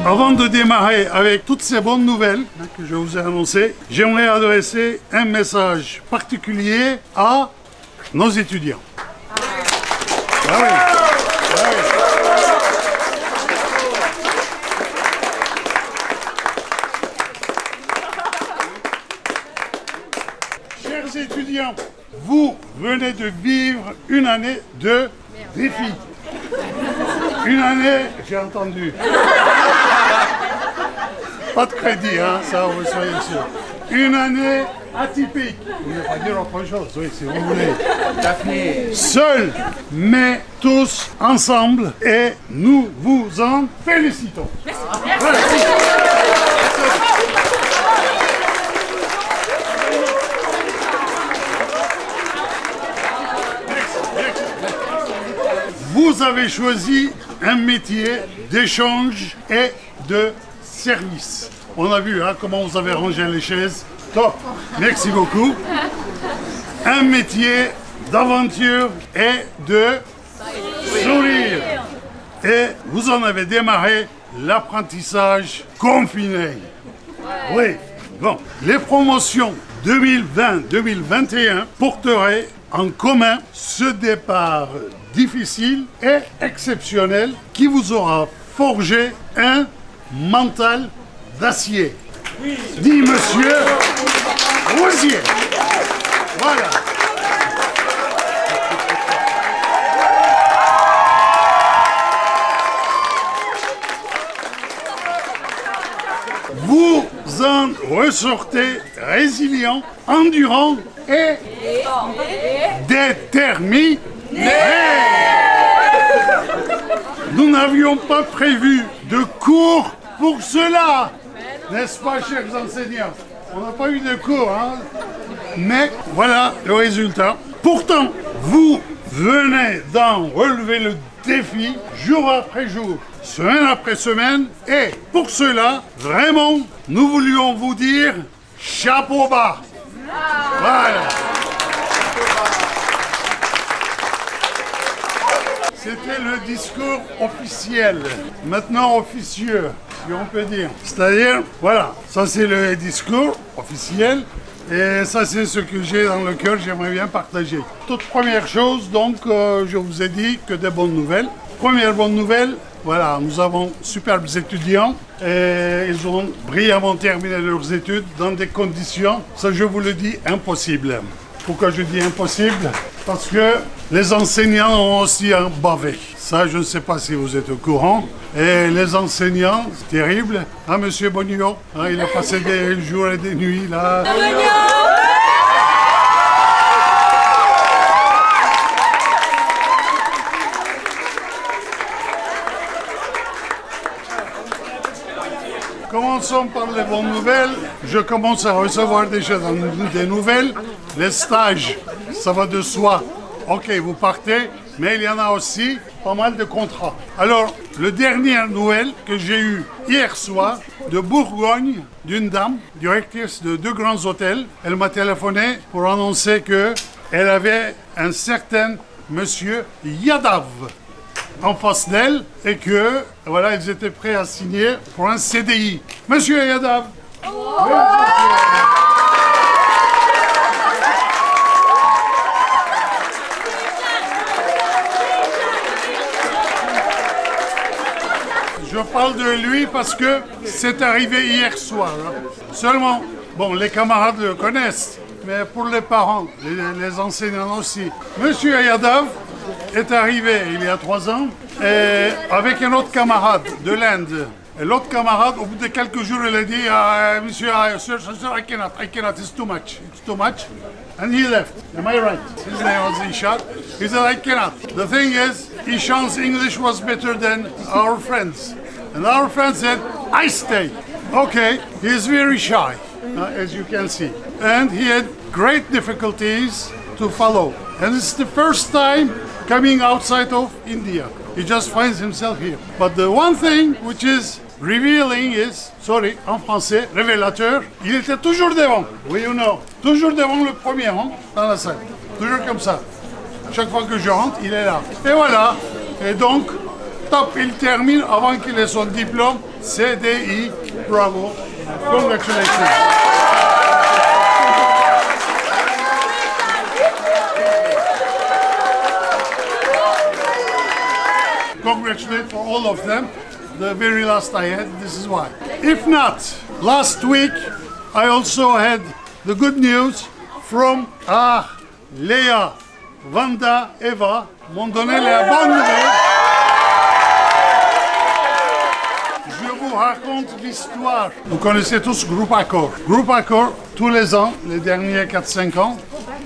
Avant de démarrer avec toutes ces bonnes nouvelles que je vous ai annoncées, j'aimerais adresser un message particulier à nos étudiants. Ah oui. Ah oui. Chers étudiants, vous venez de vivre une année de défi. Une année, j'ai entendu. Pas de crédit, hein, ça vous soyez sûr. Une année atypique. Vous ne pouvez pas dire autre chose, oui, si vous voulez. Seuls, mais tous ensemble, et nous vous en félicitons. Merci. Vous avez choisi un métier d'échange et de service. On a vu comment vous avez rangé les chaises. Top. Merci beaucoup. Un métier d'aventure et de sourire. Et vous en avez démarré l'apprentissage confiné. Oui. Bon. Les promotions 2020-2021 porteraient en commun ce départ difficile et exceptionnel qui vous aura forgé un mental d'acier. Oui. Dit monsieur Rousier. Voilà. Vous en ressortez résilient, endurant et déterminé. Nous n'avions pas prévu de cours pour cela, n'est-ce pas, chers enseignants? On n'a pas eu de cours, hein? Mais voilà le résultat. Pourtant, vous venez d'en relever le défi jour après jour, semaine après semaine, et pour cela, vraiment, nous voulions vous dire chapeau bas. Voilà. C'était le discours officiel, maintenant officieux, si on peut dire. C'est-à-dire, voilà, ça c'est le discours officiel et ça c'est ce que j'ai dans le cœur, j'aimerais bien partager. Toute première chose, donc, je vous ai dit que des bonnes nouvelles. Première bonne nouvelle, voilà, nous avons superbes étudiants et ils ont brillamment terminé leurs études dans des conditions, ça je vous le dis, impossibles. Pourquoi je dis impossible? Parce que les enseignants ont aussi un bavé. Ça, je ne sais pas si vous êtes au courant. Et les enseignants, c'est terrible. Hein, monsieur Boniot, hein, il a passé des jours et des nuits là. Commençons par les bonnes nouvelles. Je commence à recevoir déjà des nouvelles. Les stages, ça va de soi. Ok, vous partez, mais il y en a aussi pas mal de contrats. Alors, la dernière nouvelle que j'ai eue hier soir de Bourgogne, d'une dame, directrice de 2 grands hôtels, elle m'a téléphoné pour annoncer qu'elle avait un certain monsieur Yadav en face d'elle et que, voilà, ils étaient prêts à signer pour un CDI. Monsieur Yadav. Oh. Je parle de lui parce que c'est arrivé hier soir. Hein. Seulement, bon, les camarades le connaissent, mais pour les parents, les enseignants aussi. Monsieur Yadav est arrivé il y a 3 ans et avec un autre camarade de l'Inde. Et l'autre camarade, au bout de quelques jours, il a dit Monsieur, sir, I cannot, it's too much. And he left. Am I right? His name was Ishan. He said, I cannot. The thing is, Ishan's English was better than our friends. And our friend said, I stay. Okay, he's very shy, as you can see. And he had great difficulties to follow. And it's the first time coming outside of India. He just finds himself here. But the one thing which is revealing is, sorry, en français, révélateur, il était toujours devant, oui ou non? Toujours devant le premier rang dans la salle. Toujours comme ça. Chaque fois que je rentre, il est là. Et voilà. Et donc, top, il termine avant qu'il ait son diplôme. CDI. Bravo. Congratulations. Congratulate for all of them. The very last I had, this is why. If not, last week I also had the good news from Léa, Vanda, Eva m'ont donné la bonne nouvelle. Je vous raconte l'histoire. Vous connaissez tous Groupe Accor. Groupe Accor, tous les ans, les derniers 4-5 ans,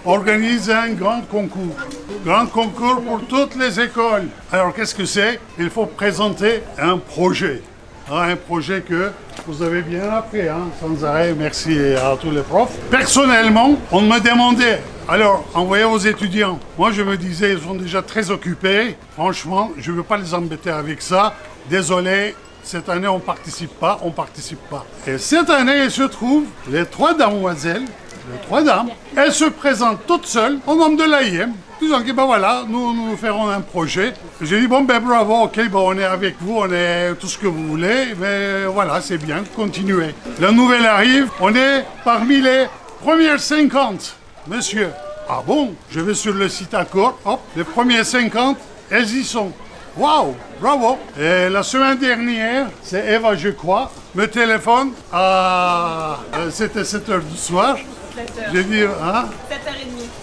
organise un grand concours. Grand concours pour toutes les écoles. Alors qu'est-ce que c'est? Il faut présenter un projet. Un projet que vous avez bien appris, sans arrêt. Merci à tous les profs. Personnellement, on me demandait, alors envoyez aux étudiants. Moi je me disais, ils sont déjà très occupés. Franchement, je ne veux pas les embêter avec ça. Désolé. Cette année, on participe pas. Et cette année, il se trouve, les 3 damoiselles, elles se présentent toutes seules au nom de l'AIM, disant que ben voilà, nous ferons un projet. J'ai dit, bon ben bravo, ok, ben on est avec vous, on est tout ce que vous voulez, mais voilà, c'est bien, continuez. La nouvelle arrive, on est parmi les premières 50. Monsieur, ah bon, je vais sur le site Accor, hop, les premiers 50, elles y sont. Waouh, bravo. Et la semaine dernière, c'est Eva, je crois, me téléphone à... c'était 7h du soir. 7h. J'ai dit,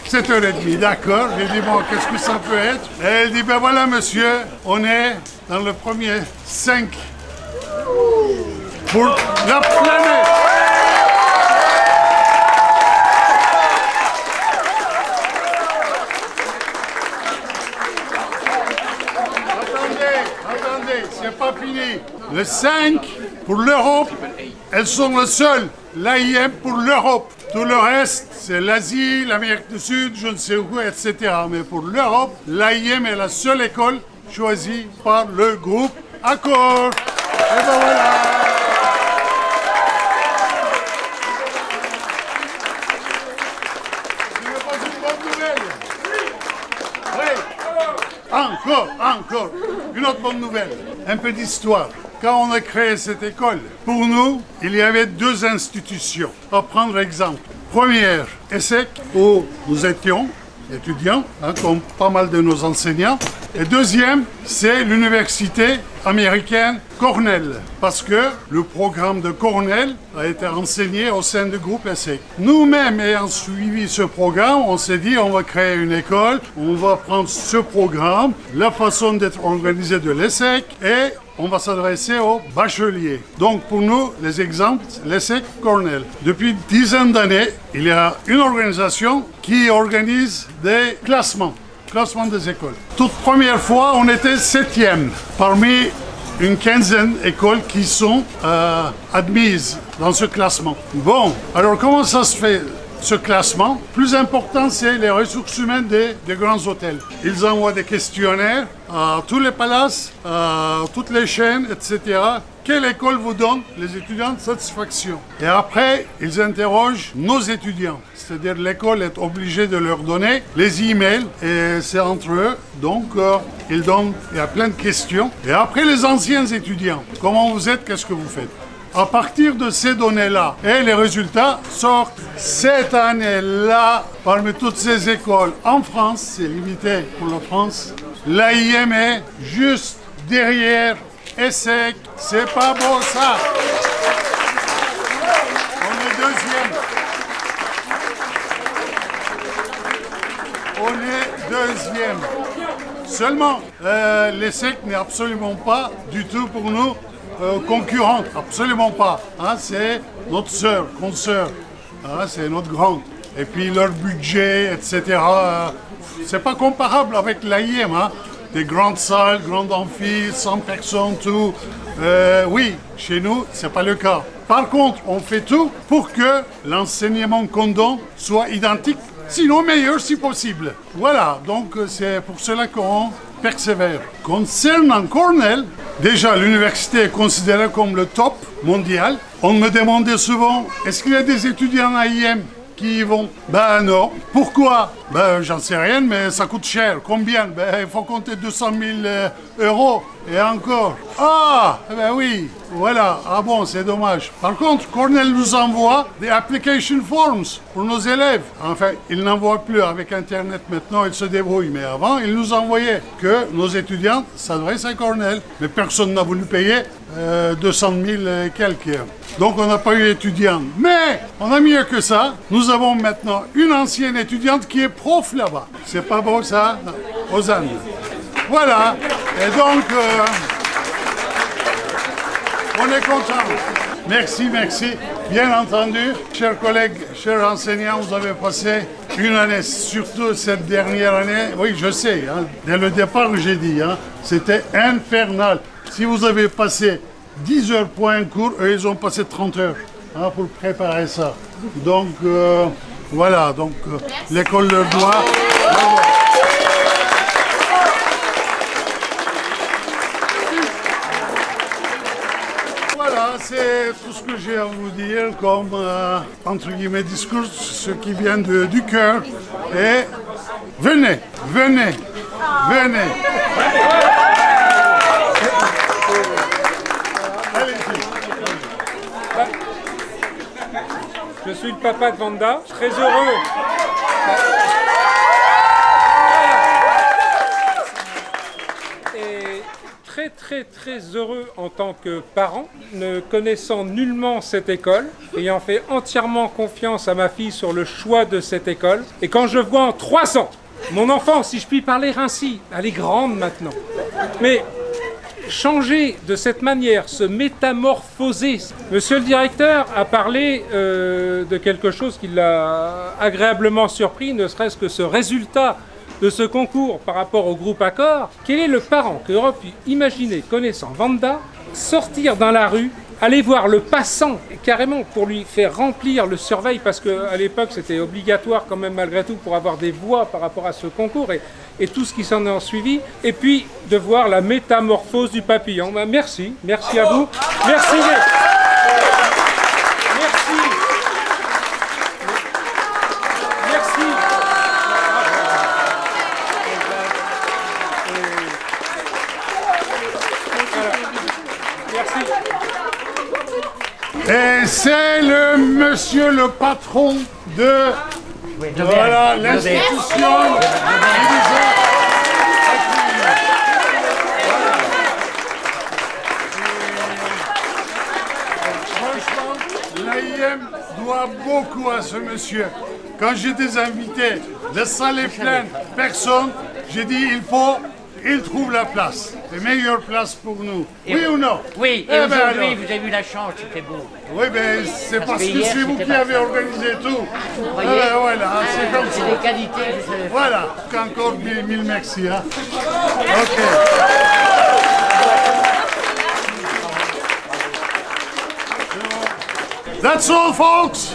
7h30. 7h30, d'accord. J'ai dit, bon, qu'est-ce que ça peut être? Et elle dit, ben voilà, monsieur, on est dans le premier 5 pour la planète. C'est pas fini. Le 5 pour l'Europe, elles sont le seul. L'AIM pour l'Europe. Tout le reste, c'est l'Asie, l'Amérique du Sud, je ne sais où, etc. Mais pour l'Europe, l'AIM est la seule école choisie par le groupe Accor. Et ben voilà. Ce n'est pas une bonne nouvelle. Oui. Encore. Une autre bonne nouvelle. Un peu d'histoire. Quand on a créé cette école, pour nous, il y avait 2 institutions. On va prendre exemple. Première, ESSEC, où nous étions étudiants, comme pas mal de nos enseignants. Et deuxième, c'est l'université américaine Cornell, parce que le programme de Cornell a été enseigné au sein du groupe ESSEC. Nous-mêmes ayant suivi ce programme, on s'est dit on va créer une école, on va prendre ce programme, la façon d'être organisé de l'ESSEC et on va s'adresser aux bacheliers. Donc pour nous, les exemples, l'ESSEC Cornell. Depuis une dizaine d'années, il y a une organisation qui organise des classements des écoles. Toute première fois, on était 7e parmi une quinzaine d'écoles qui sont admises dans ce classement. Bon, alors comment ça se fait ce classement? Plus important, c'est les ressources humaines des grands hôtels. Ils envoient des questionnaires à tous les palaces, à toutes les chaînes, etc. Quelle école vous donne les étudiants de satisfaction? Et après, ils interrogent nos étudiants. C'est-à-dire l'école est obligée de leur donner les emails et c'est entre eux. Donc, il y a plein de questions. Et après, les anciens étudiants. Comment vous êtes? Qu'est-ce que vous faites? À partir de ces données-là, et les résultats sortent cette année-là, parmi toutes ces écoles en France, c'est limité pour la France, l'AIM est juste derrière ESSEC. C'est pas beau ça. On est deuxième. Seulement, l'ESSEC n'est absolument pas du tout pour nous concurrente, absolument pas. C'est notre sœur, consoeur, c'est notre grande. Et puis leur budget, etc. C'est pas comparable avec l'AIM. Des grandes salles, grandes amphis, 100 personnes, tout. Oui, chez nous, c'est pas le cas. Par contre, on fait tout pour que l'enseignement qu'on donne soit identique, sinon meilleur si possible. Voilà, donc c'est pour cela qu'on persévère. Concernant Cornell, déjà l'université est considérée comme le top mondial. On me demandait souvent, est-ce qu'il y a des étudiants à IM? qui y vont. Ben non. Pourquoi? Ben j'en sais rien, mais ça coûte cher. Combien? Ben il faut compter 200 000 euros. Et encore. Ah, ben oui, voilà. Ah bon, c'est dommage. Par contre, Cornell nous envoie des application forms pour nos élèves. Enfin, il n'envoie plus avec Internet maintenant, il se débrouille. Mais avant, il nous envoyait que nos étudiants s'adressent à Cornell. Mais personne n'a voulu payer 200 000 et quelques. Donc on n'a pas eu d'étudiante. Mais on a mieux que ça. Nous avons maintenant une ancienne étudiante qui est prof là-bas. C'est pas beau ça? Non. Aux Andes. Voilà. Et donc, on est content. Merci, merci. Bien entendu, chers collègues, chers enseignants, vous avez passé une année, surtout cette dernière année. Oui, je sais, hein, dès le départ, j'ai dit, hein, c'était infernal. Si vous avez passé 10 heures pour un cours, eux, ils ont passé 30 heures hein, pour préparer ça. Donc, voilà, donc l'école leur doit. Voilà, c'est tout ce que j'ai à vous dire comme, entre guillemets, discours, ce qui vient du cœur. Et venez, venez, venez. Je suis le papa de Vanda, très heureux. Et très heureux en tant que parent, ne connaissant nullement cette école, ayant fait entièrement confiance à ma fille sur le choix de cette école. Et quand je vois en 3 ans, mon enfant, si je puis parler ainsi, elle est grande maintenant, mais changer de cette manière, se métamorphoser. Monsieur le directeur a parlé de quelque chose qui l'a agréablement surpris, ne serait-ce que ce résultat de ce concours par rapport au groupe Accor. Quel est le parent qui aurait pu imaginer, connaissant Vanda, sortir dans la rue, aller voir le passant, carrément pour lui faire remplir le surveil, parce qu'à l'époque c'était obligatoire quand même malgré tout pour avoir des voix par rapport à ce concours, et tout ce qui s'en a suivi, et puis de voir la métamorphose du papillon. Ben, merci à vous. Merci. Et c'est le monsieur le patron de voilà, l'institution qui nous a accueillis. Franchement, l'AIM doit beaucoup à ce monsieur. Quand j'ai des invités, la salle est pleine, personne, j'ai dit il trouve la place, la meilleure place pour nous. Oui ou non? Oui, et aujourd'hui, vous avez eu la chance, il fait beau. Oui, mais c'est parce que c'est vous qui avez organisé tout. Voilà, c'est comme ça. C'est des qualités. Voilà, encore mille merci. Hein. OK. That's all, folks.